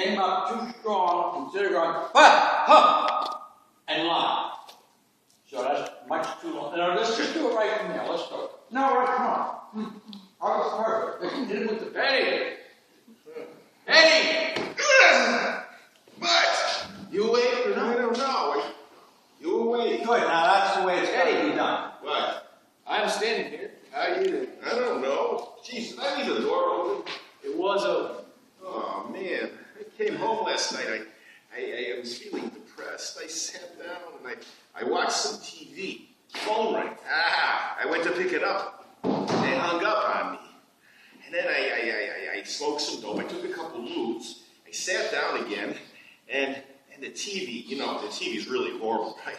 came up too strong instead of going, ha, ha, and lie. So that's much too long. No, let's just do it right from there. Let's go. No, right, come on. I was perfect. They can hit him with the Betty. Betty! What? You awake or no? I don't know. You awake? Good, now that's the way it's got to be done. What? I'm standing here. How are you doing? I don't know. Jeez, did I leave the door open? It was open. Oh, man. I came home last night. I was feeling depressed. I sat down and I watched some TV. Phone rang. I went to pick it up. They hung up on me. And then I smoked some dope. I took a couple loops. I sat down again. And the TV, you know, the TV's really horrible, right?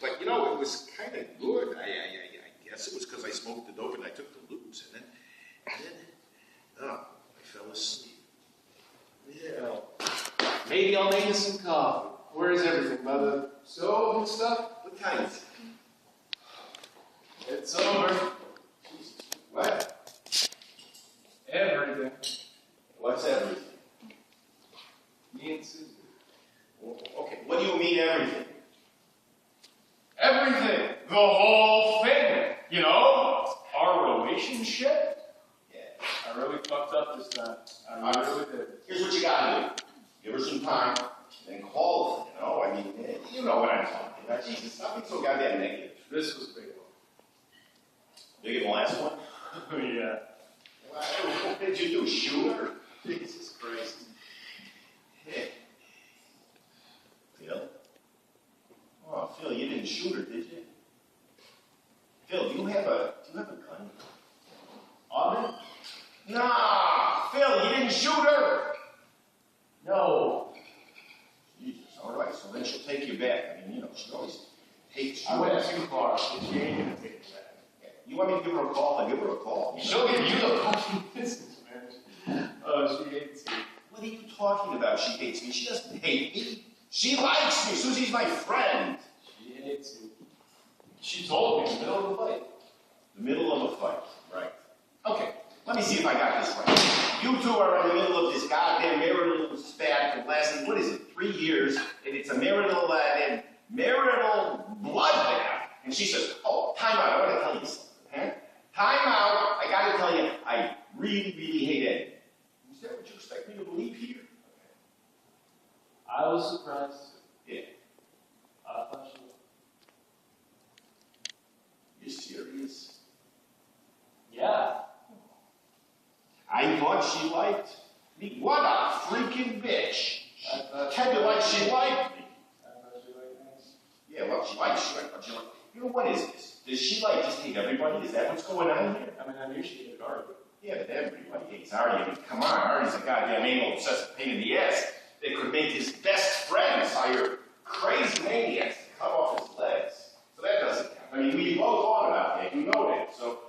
But, you know, it was kind of good. I guess it was because I smoked the dope and I took the loops. And then, I fell asleep. Yeah. Maybe I'll make us some coffee. Where is everything? By the stove and stuff? What kind? It's over. What? Everything. What's everything? Me and Susan. Okay, what do you mean everything? Everything. The whole thing. You know? Our relationship. Yeah. I really fucked up this time. I really did. Here's what you gotta do. Give her some time, then call her, you know? I mean, you know what I'm talking about. Jesus, stop being so goddamn negative. This was a big one. Bigger than the last one? Yeah. What did you do, shoot her? Jesus Christ. Hey. Phil? Oh, Phil, you didn't shoot her, did you? Phil, do you have a gun? On it? Nah, Phil, you didn't shoot her! No. Jesus, all right, so then she'll take you back. I mean, you know, she always hates you. I went too far. She ain't gonna take it back. You want me to give her a call? I'll give her a call. She'll give you the fucking business, man. Oh, she hates you. What are you talking about? She hates me. She doesn't hate me. She likes me. Susie's my friend. She hates you. She told me in the middle of the fight. The middle of a fight, right. Okay, let me see if I got this right. You two are in the middle of this goddamn marital spat that lasting, what is it, 3 years, and it's a marital bloodbath. And she says, oh, time out, I want to tell you something, huh? Time out, I got to tell you, I really, really hate Eddie. Is that what you expect me to believe here? Okay. I was surprised. Yeah. I thought she was. You serious? Yeah. I thought she liked me. What a freaking bitch. Tell you like she liked me. I thought she liked me. Yeah, well, she likes you. You know, what is this? Does she like just hate everybody? Is that what's going on here? I mean, I knew she hated Artie. Yeah, but everybody hates Artie. I mean, come on, Artie's a goddamn anal obsessive pain in the ass that could make his best friends hire crazy maniacs to cut off his legs. So that doesn't count. I mean, we both thought about that. You know that. So,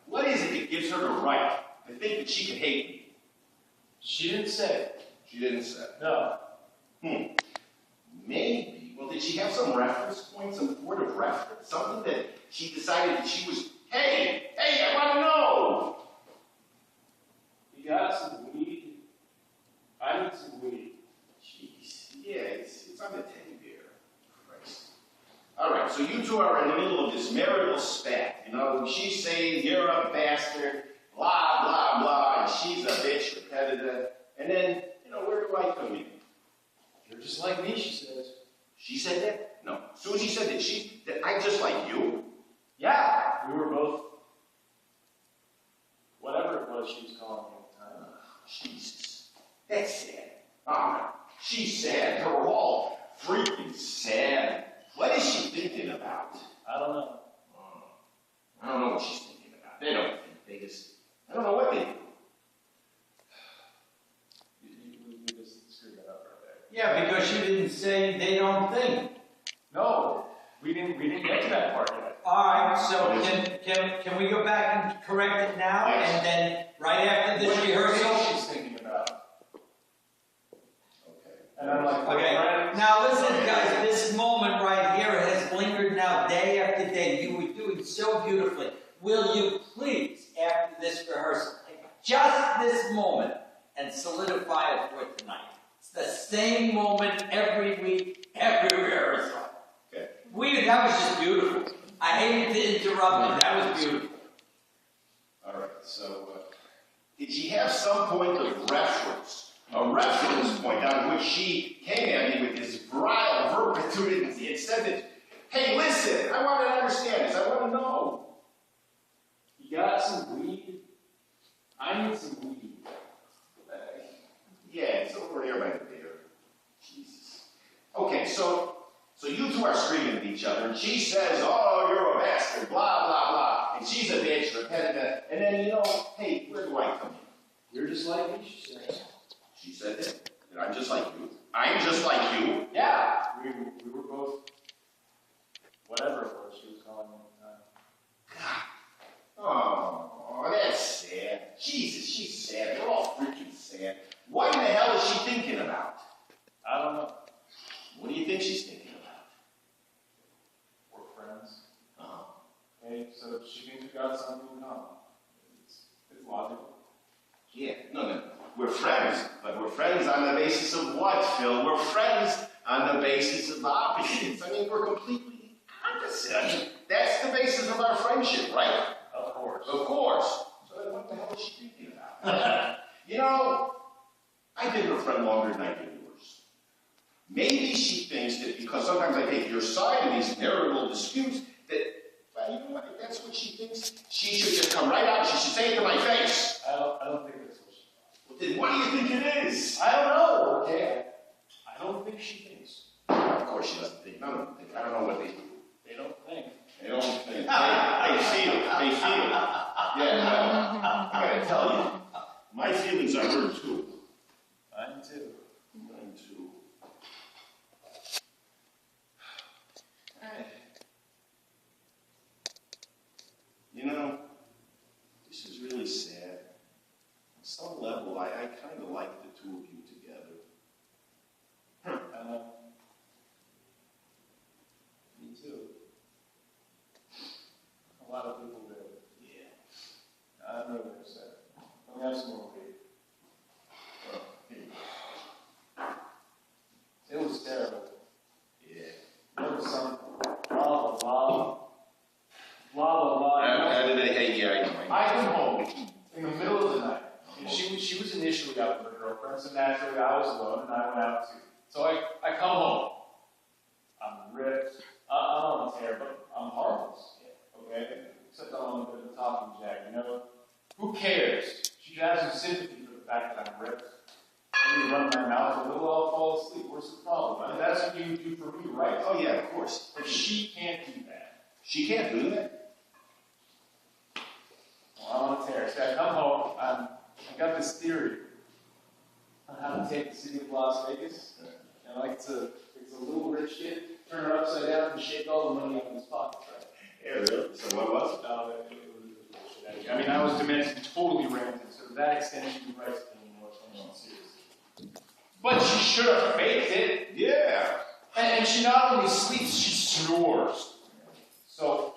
what is it that gives her the right to think that she can hate me? She didn't say. She didn't say. No. Maybe. Well, did she have some reference point, some word of reference? Something that she decided that she was, hey, I want to know. You got some weed? I need some weed. Jeez. Yeah, it's on the teddy bear. Christ. All right, so you two are in the middle of this marital spat. You know, she's saying you're a bastard, blah, blah, blah, and she's a bitch, repetitive. And then, you know, where do I come in? You're just like me, she says. She said that? No. Susie said that I'm just like you? Yeah. We were both, whatever it was she was calling me at the time. Jesus. That's sad. She's sad. They're all freaking sad. What is she thinking about? I don't know. I don't know what she's thinking about. They don't think. I don't know what they do. We just screwed that up right there. Yeah, because she didn't say they don't think. No, we didn't get to that part yet. All right, so can we go back and correct it now, Yes. and then right after this What rehearsal? she's thinking about. Okay. And I'm like, Okay. Now listen, guys. This moment right here has lingered now day after day. You were doing so beautifully. Will you please, after this rehearsal, just this moment, and solidify it for tonight. It's the same moment every week, every rehearsal. Okay. That was just beautiful. I hated to interrupt, but that was beautiful. All right, so did she have some point of reference, a reference point on which she came at me with this vile verbiage and said that, hey, listen, I want to understand this, I want to know. You got some weed? I need some weed. Yeah, it's over here right there. Jesus. Okay, so you two are screaming at each other, and she says, oh, you're a bastard, blah, blah, blah, and she's a bitch, and then, you know, hey, where do I come in? You're just like me, she said. She said that I'm just like you. I'm just like you. Yeah, we were both, whatever it was she was calling me at the time. Oh, that's sad. Jesus, she's sad. They're all freaking sad. What in the hell is she thinking about? I don't know. What do you think she's thinking about? We're friends. Oh. Okay, so she thinks we got something in common. It's logical. Yeah, no. We're friends, but we're friends on the basis of what, Phil? We're friends on the basis of opposites. I mean, we're completely opposite. I mean, that's the basis of our friendship, right? Of course. Of course. So then what the hell is she thinking about? You know, I've been her friend longer than I did yours. Maybe she thinks that because sometimes I take your side in these marital disputes, that, well, you know what, if that's what she thinks, she should just come right out and she should say it to my face. I don't think that's what she thought. Well, then what do you think it is? I don't know, okay? I don't think she thinks. Of course she doesn't think. None of them think. I don't know what they do. They don't think. They don't think. They feel. They feel. Yeah, well, I gotta tell you, my feelings are hurt too. Mine too. Mine too. You know, this is really sad. On some level, I kind of like the two of you together. Me too. A lot of people do. Yeah. I know what they're saying. Let me have some more weed. Well, here you go. It was terrible. Yeah. There was some blah, blah, blah. Blah, blah, blah. How did they hate you? I come home in the middle of the night. And she was initially out with her girlfriend, so naturally I was alone and I went out too. So I come home. I'm ripped. I'm on a tear, but I'm harmless. Okay? Except I'm on a bit of a talking jack, you know? Who cares? She should have some sympathy for the fact that I'm ripped. Maybe run my mouth a little, I'll fall asleep. Where's the problem? I mean, that's what you do for me, right? Oh, yeah, of course. But she can't do that. She can't do that? Well, I'm on a tear. So I come home, I got this theory on how to take the city of Las Vegas. And I like to, it's a little rich kid, turn her upside down and shake all the money out of his pockets, right? Yeah, really? So what was it? No, it was bullshit. I mean, I was demanding totally ranting, so to that extent, she was right to take more attention seriously. But she should have faked it. Yeah. And she not only sleeps, she snores. So,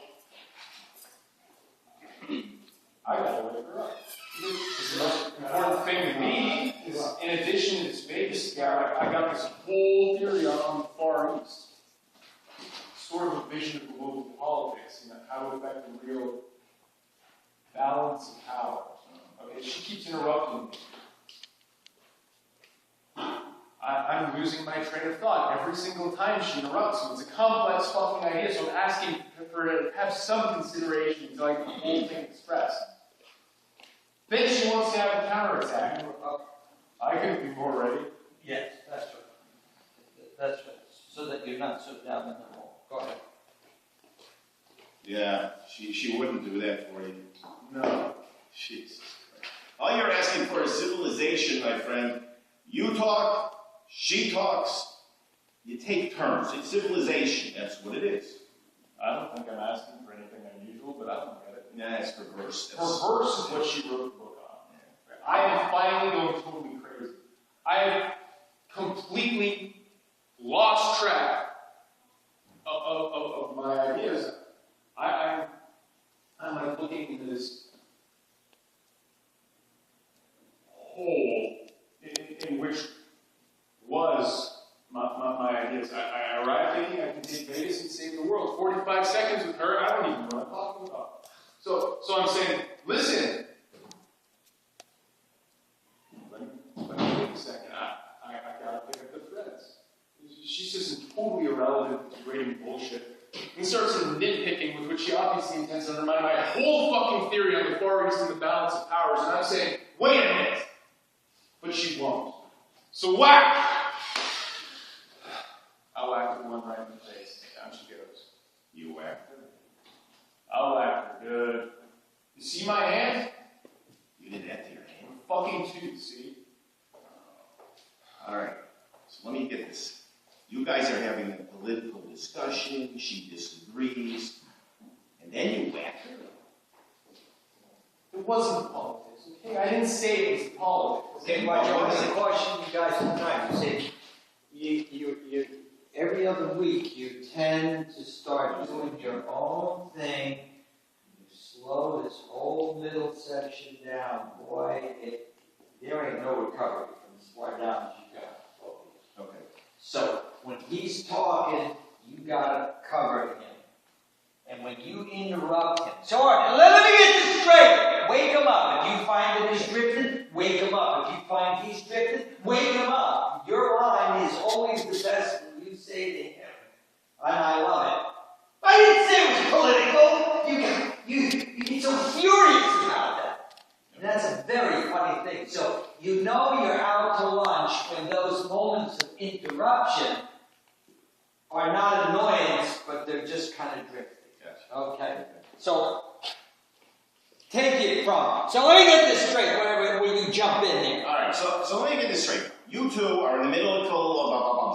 I gotta wake her up. The most important thing to me is, in addition to this Vegas guy, I got this whole theory on the Far East. Sort of a vision of global politics, you know, how to affect the real balance of power. Okay, she keeps interrupting me. I'm losing my train of thought every single time she interrupts me. It's a complex fucking idea, so I'm asking for her to have some consideration until I get the whole thing expressed. Then she wants to have a counterattack. I couldn't be more ready. Yes, that's right. That's right. So that you're not so down in the hole. Go ahead. Yeah, she wouldn't do that for you. No. Jesus Christ. All you're asking for is civilization, my friend. You talk, she talks, you take turns. It's civilization, that's what it is. I don't think I'm asking for anything unusual, but I don't get it. Nah, it's perverse. Perverse is what she wrote the book on. I am finally going totally crazy. I have completely lost track of my ideas. I'm like looking into this hole in which was my ideas. I arrived thinking I can take Vegas and save the world. 45 seconds with her, I don't even know what I'm talking about. So I'm saying, listen. Let me wait a second. I gotta pick up the threads. She's just totally irrelevant, degrading bullshit. And starts nitpicking, with which she obviously intends to undermine my whole fucking theory on the Far East and the balance of powers. And I'm saying, wait a minute. But she won't. So whack! I'll whack her one right in the face. Down she goes. You whacked her? I'll whack her good. You see my hand? You did that to your hand? Fucking tooth, see? All right. So let me get this. You guys are having a political discussion. She disagrees. And then you whack her. It wasn't politics, okay? I didn't say it was politics. Okay, watch out. I'm going to caution you guys tonight. You say, you every other week you tend to start doing your own thing. You slow this whole middle section down. Boy, there ain't no recovery from as far down as you go. Okay. So when he's talking, you gotta cover him. And when you interrupt him, so let me get this straight. Wake him up. If you find that he's drifting, wake him up. If you find he's drifting, wake him up. Your line is always the best when you say to him, and I love it. I didn't say it was political. You get so furious about that. And that's a very funny thing. So you know you're out to lunch when those moments of interruption are not annoyance, but they're just kind of drifting. Yes. Okay. So take it from. So let me get this straight. When you jump in there. All right. So let me get this straight. You two are in the middle of a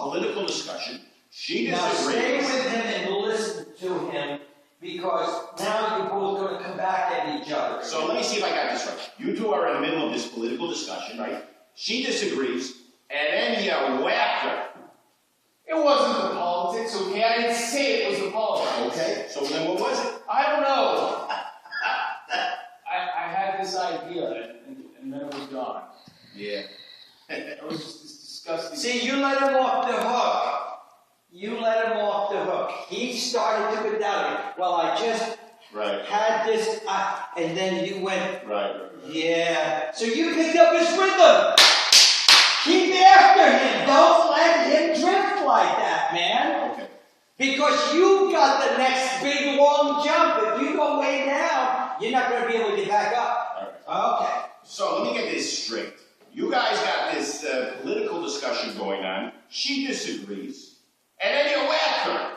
political discussion. She Now disagrees. stay with him and listen to him, because now you're both going to come back at each other. So let me see if I got this right. You two are in the middle of this political discussion, right? She disagrees, and then you whack her. It wasn't the politics, okay? I didn't say it was the politics. Okay. So then what was it? I don't know. I had this idea, and then it was gone. Yeah. It was just this disgusting. See, you let him off the hook. You let him off the hook. He started to go down. Well, I just Right. had this, and then you went, Right. yeah. So you picked up his rhythm. Keep after him. Don't let him drift like that, man. Okay. Because you got the next big long jump. If you go way down, you're not going to be able to get back up. All right. Okay. So let me get this straight. You guys got this political discussion going on. She disagrees, and then you whack her.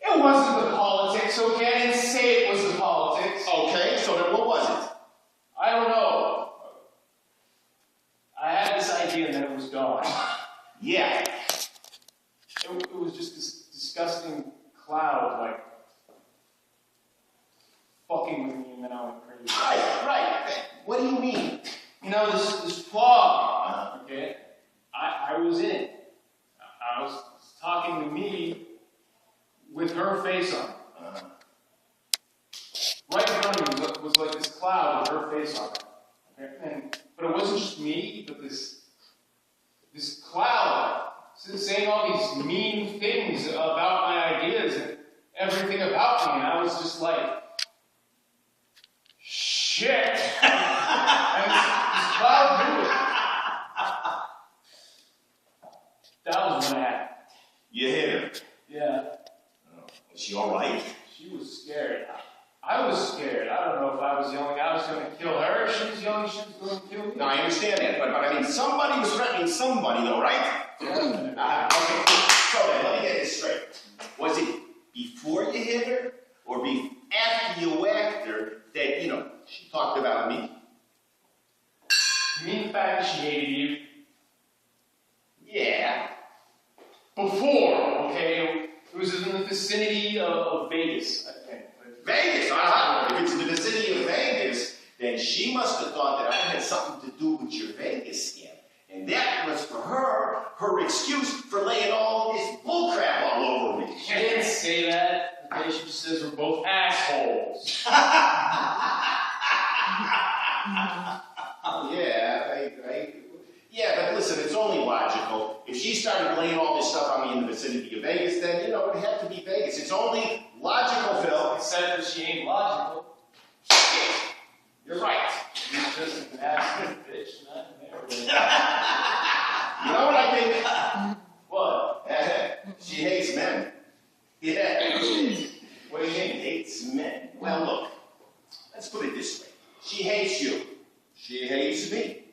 It wasn't the politics, okay? I didn't say it was the politics. Okay. So then what was it? I don't know. I had this idea and then it was gone. Yeah. It was just this disgusting cloud, like, fucking with me, and then I went crazy. Right. What do you mean? You know, this fog, okay? I was in it. I was talking to me with her face on it. Right in front of me was like this cloud with her face on it. Okay? But it wasn't just me, but this cloud saying all these mean things about my ideas and everything about me, and I was just like, shit. And this cloud knew it. That was when it happened. You hit her. Yeah. Oh. Was she all right? She was scared. I was scared. I don't know if I was yelling I was going to kill her. If she was yelling she was going to kill me. No, I understand that, but I mean, somebody was threatening somebody, though, right? Yeah. Okay. So then, let me get this straight. Was it before you hit her, or after you whacked her that, she talked about me? You mean the fact that she hated you? Yeah. Before, okay? It was in the vicinity of Vegas, I think. Vegas? If it's in the vicinity of Vegas, then she must have thought that I had something to do with your Vegas scam. And that was for her excuse for laying all this bullcrap all over me. She didn't say that. Okay, she just says we're both assholes. Yeah, but listen, listen, it's only logical. If she started laying all this stuff on me in the vicinity of Vegas, then, you know, it'd have to be Vegas. It's only logical, Phil. Except that she ain't logical. You're right. She's just an absolute bitch, not married. You know what I think? What? She hates men. Yeah. What do you mean? Hates men. Well, look. Let's put it this way. She hates you. She hates me.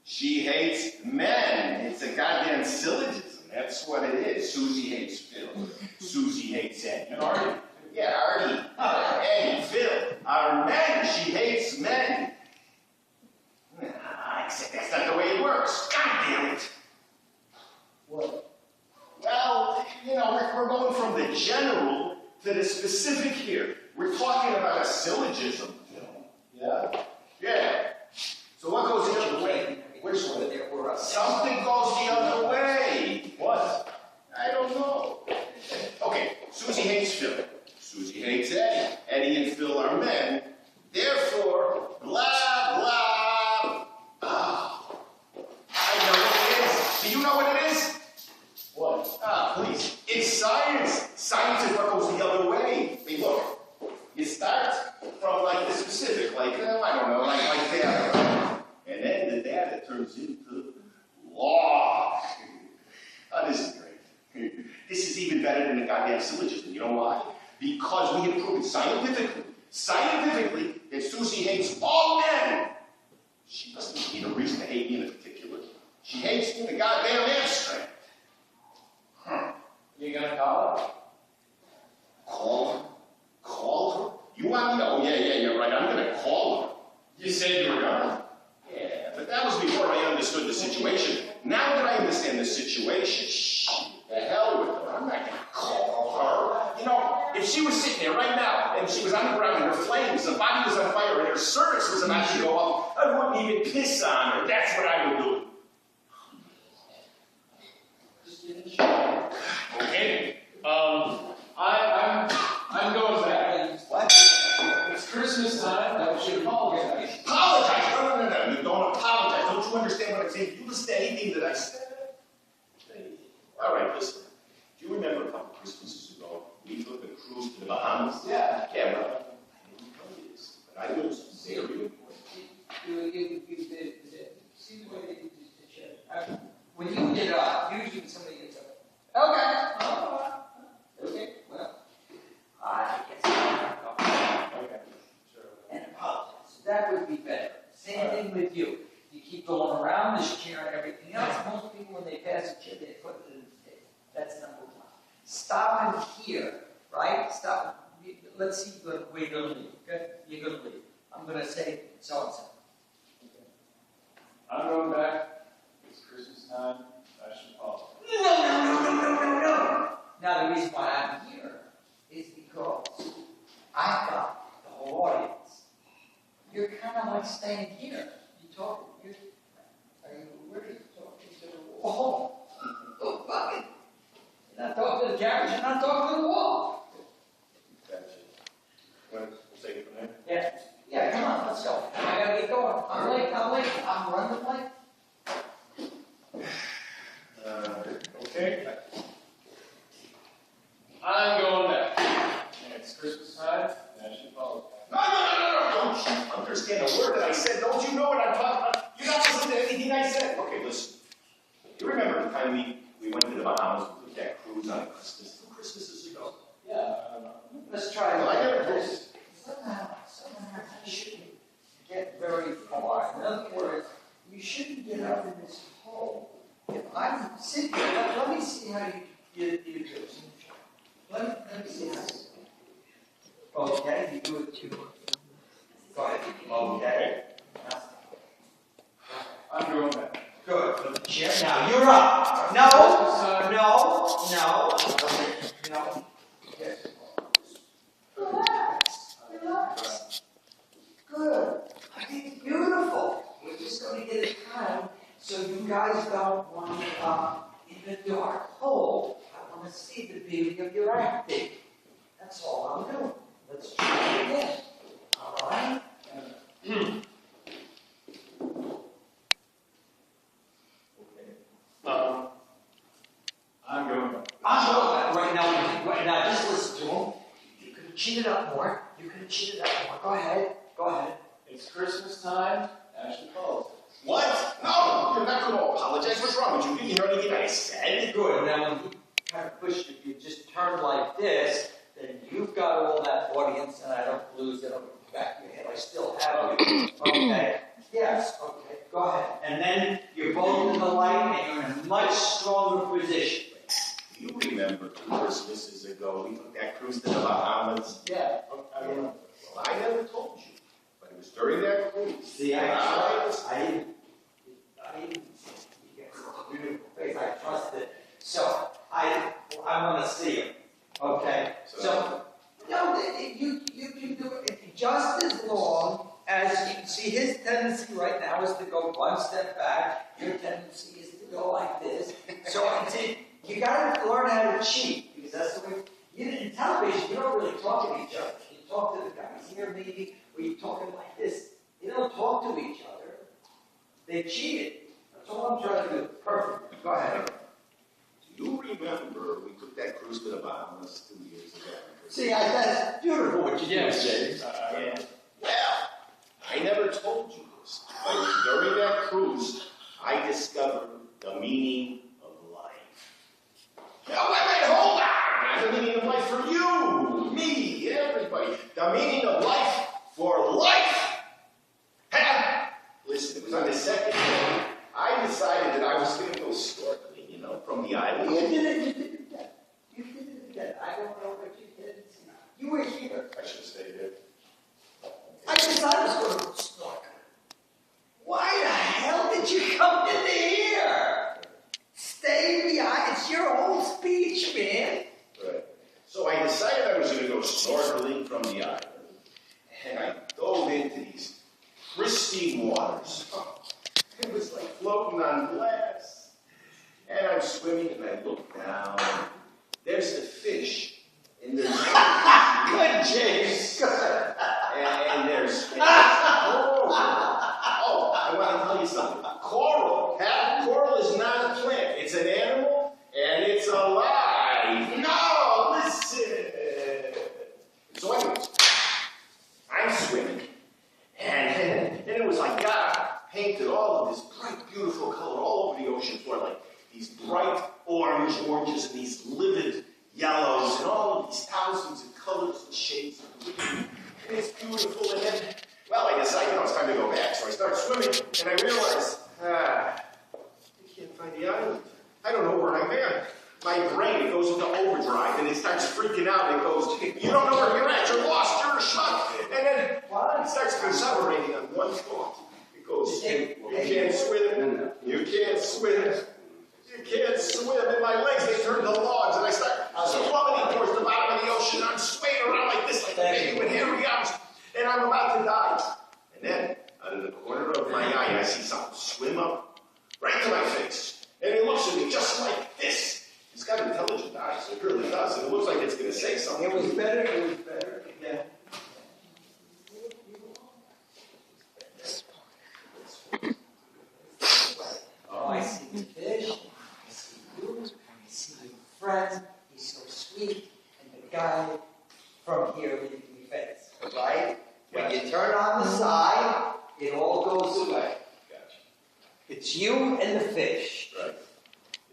She hates men. It's a goddamn syllogism. That's what it is. Susie hates Phil. Susie hates Eddie. And Artie. Yeah, Artie. Eddie, Phil. Are men. She hates men. Except that's not the way it works. God damn it. What? Well, you know, we're going from the general to the specific here. We're talking about a syllogism. Yeah? Yeah. So what goes the other way? Which way? Something goes the other way. What? I don't know. Okay, Susie hates Phil. Susie hates Eddie. Eddie and Phil are men. Therefore, blah, blah. Oh, I know what it is. Do you know what it is? What? Please. It's science. Science is what goes the other way. Hey, look. You start from, like, the specific, like, I don't know, like data. And then the data turns into law. Oh, this is great. This is even better than a goddamn syllogism. You know why? Because we have proven scientifically, that Susie hates all men. She doesn't need a reason to hate me in particular. She hates me in the goddamn abstract. You gonna call her? Call her? You want me to? Oh, yeah, you're right. I'm going to call her. You said you were gonna. Yeah, but that was before I understood the situation. Now that I understand the situation, the hell with her. I'm not going to call her. You know, if she was sitting there right now, and she was on the ground in her flames, the body was on fire, and her cervix was about to go up, I wouldn't even piss on her. That's what I would do. Okay. I'm going back. What? It's Christmas time. I should apologize. Apologize? No. You don't apologize. Don't you understand what I'm saying? You listen to anything that I said. All right, listen. Do you remember a couple Christmases ago, we took a cruise to the Bahamas? Yeah. Yeah, well, I didn't tell you this, but I knew it was very important. See the way they do this shit. When you get up, usually somebody gets up. Okay. Well, I guess I'm Okay. Sure. and apologize. That would be better. Same thing with you. You keep going around this chair and everything else. Most people, when they pass a chair, they put it in the table. That's number one. Stop in here, right? Stop. Let's see where you're going to leave. Okay? You're going to leave. I'm going to say so-and-so. I'm going back. It's Christmas time. I should apologize. No. Now, the reason why I'm here is because I've got the whole audience. You're kind of like staying here. Where are you talking to the wall? Oh, fuck it. You're not talking to the carriage, you're not talking to the wall. Gotcha. Want to take it from there? Yeah, come on, let's go. I gotta get going. I'm late. I'm running late. Okay. I'm going back. It's Christmas time. I should apologize. No. Don't you understand a word that I said? Don't you know what I'm talking about? You're not listening to anything I said. Okay, listen. You remember the time we went to the Bahamas and took that cruise on Christmas? 2 Christmases ago. Yeah. Let's try Well, I never told you. Somehow you shouldn't get very far. In other words, you shouldn't get up in this hole. If I'm sitting here, let me see how you do this. Let me see how you do it. Okay, you do it too. Go ahead. Okay. I'm going back. Good. Put the chair. Now you're up. No. Yes. Relax. Good. It's beautiful. We're just going to get it time so you guys don't want to in the dark hole. I want to see the beauty of your acting. That's all I'm doing. Let's try it again. All right? cheat it up more. You could have cheated up more. Go ahead. Go ahead. It's Christmas time. Ashley calls. What? No, you're not going to apologize. What's wrong with you? Didn't you hear anything I said? Good. Now, when he kind of pushed you, if you just turned like this, then you've got all that audience, and I don't lose it over the back of your head. I still have you. Okay. Yes. Okay. Go ahead. And then you're both in the light, and you're in a much stronger position. You remember 2 Christmases ago, we took that cruise to the Bahamas? Yeah. Well, I never told you, but it was during that cruise. See, I didn't. You get such a beautiful face. I trust it. So I want to see him. Okay. So no, you can do it just as long as you can see. His tendency right now is to go one step back. Your tendency is to go like this. So I think you got to learn how to cheat, because that's the way. In television, you don't really talk to each other. You talk to the guys here, maybe, where you're talking like this. You don't talk to each other. They cheated. That's all I'm trying to do. Perfect. Go ahead. Do you remember we took that cruise to the Bahamas 2 years ago? See, that's beautiful what you do, Yes, James. Yeah. Well, I never told you this, but during that cruise, I discovered the meaning of life. Now, wait, hold on! The meaning of life for you, me, everybody. The meaning of life for life. Listen, it was on the second day, I decided that I was going to go snorkeling, from the island. You did it again. You did it again. I don't know what you did. You were here. I should have stayed here. I decided I was going to go snorkeling. Why the hell did you come in here? Stay behind. It's your whole speech, man. Right. So I decided I was going to go snorkeling from the island. And I dove into these pristine waters. It was like floating on glass. And I'm swimming and I look down. There's the fish. And there's Good, James. Good. And there's coral. Oh, I want to tell you something. Coral. Coral is not a plant. It's an animal and it's alive. No, listen. So anyways, I'm swimming. And it was like God painted all of this bright, beautiful color all over the ocean floor, like these bright oranges and these livid yellows and all of these thousands of colors and shades of green. And it's beautiful. And then, well, I decided, it's time to go back. So I start swimming and I realize, I can't find the island. I don't know where I'm at. My brain, it goes into overdrive and it starts freaking out and it goes, you don't know where you're at, you're lost, you're a schmuck. And then it starts concentrating on one thought. It goes, you can't swim, you can't swim, you can't swim. And my legs, they turn to logs and I start plummeting towards the bottom of the ocean. I'm swaying around like this, like a baby with hairy arms, and I'm about to die. And then, out of the corner of my eye, I see something swim up right to my face. And it looks at me just like this. It's got intelligent eyes, it really does, and it looks like it's going to say something. It was better, yeah. Oh, I see the fish, I see you, I see your friend, he's so sweet, and the guy from here with the face, right? When you turn on the side, it all goes away. Gotcha. It's you and the fish. Right.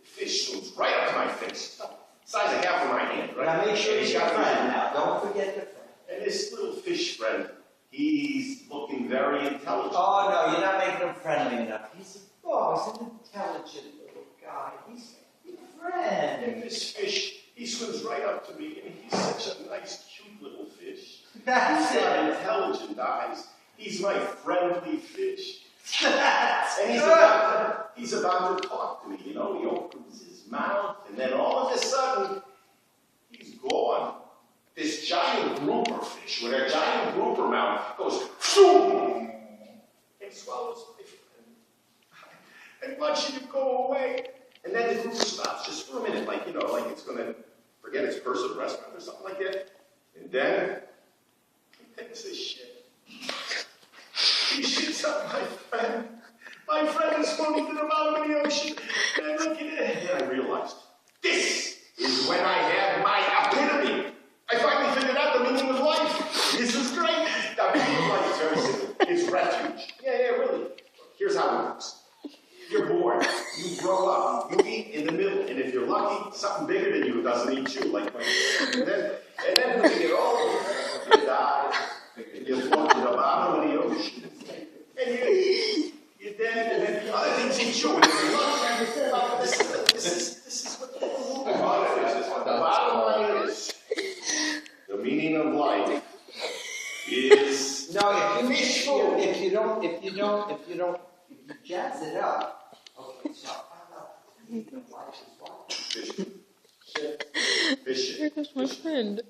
Fish swims right up to my face. Size of half of my hand, right? Now make sure And he's your got friend now. Don't forget the friend. And this little fish friend, he's looking very intelligent. Oh no, you're not making him friendly enough. He's an intelligent little guy. He's your friend. And this fish, he swims right up to me, and he's such a nice, cute little fish. That's He's got it. intelligent eyes. He's my friendly fish. That's And good. he's about to talk to me, He opens his mouth, and then all of a sudden, he's gone. This giant grouper fish with a giant grouper mouth goes, boom, and swallows my friend. And watching him go away. And then the grouper stops just for a minute, like it's going to forget its purse at a restaurant or something like that. And then he takes his shit. He shits up my friend. My friend is floating to the bottom of the ocean. And I look at it, and I realized, this is when I had my epitome. I finally figured out the meaning of life. something bigger than you doesn't eat you, like my, and then when you get older, you die, and you float to the bottom of the ocean, and you then the other things eat you, and you look, this is what the bottom line is. The meaning of life is No, if you jazz it up, okay, so the meaning of life is what? fishing. Fishing. Here goes my friend.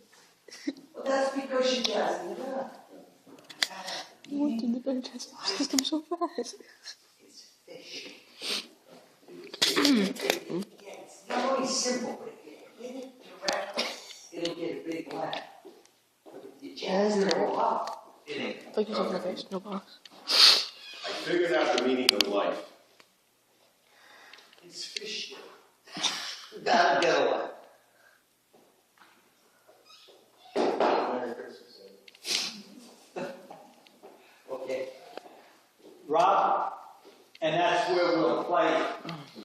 Well, that's because you're jazzing it up. What did the digestive system so fast? It's fishing. It's not only simple, but if you hit it directly, it'll get a big laugh. But if you jazz it all up, it ain't. Flick yourself in the face, no box. I figured out the meaning of life. It's fishing. That'll get a laugh.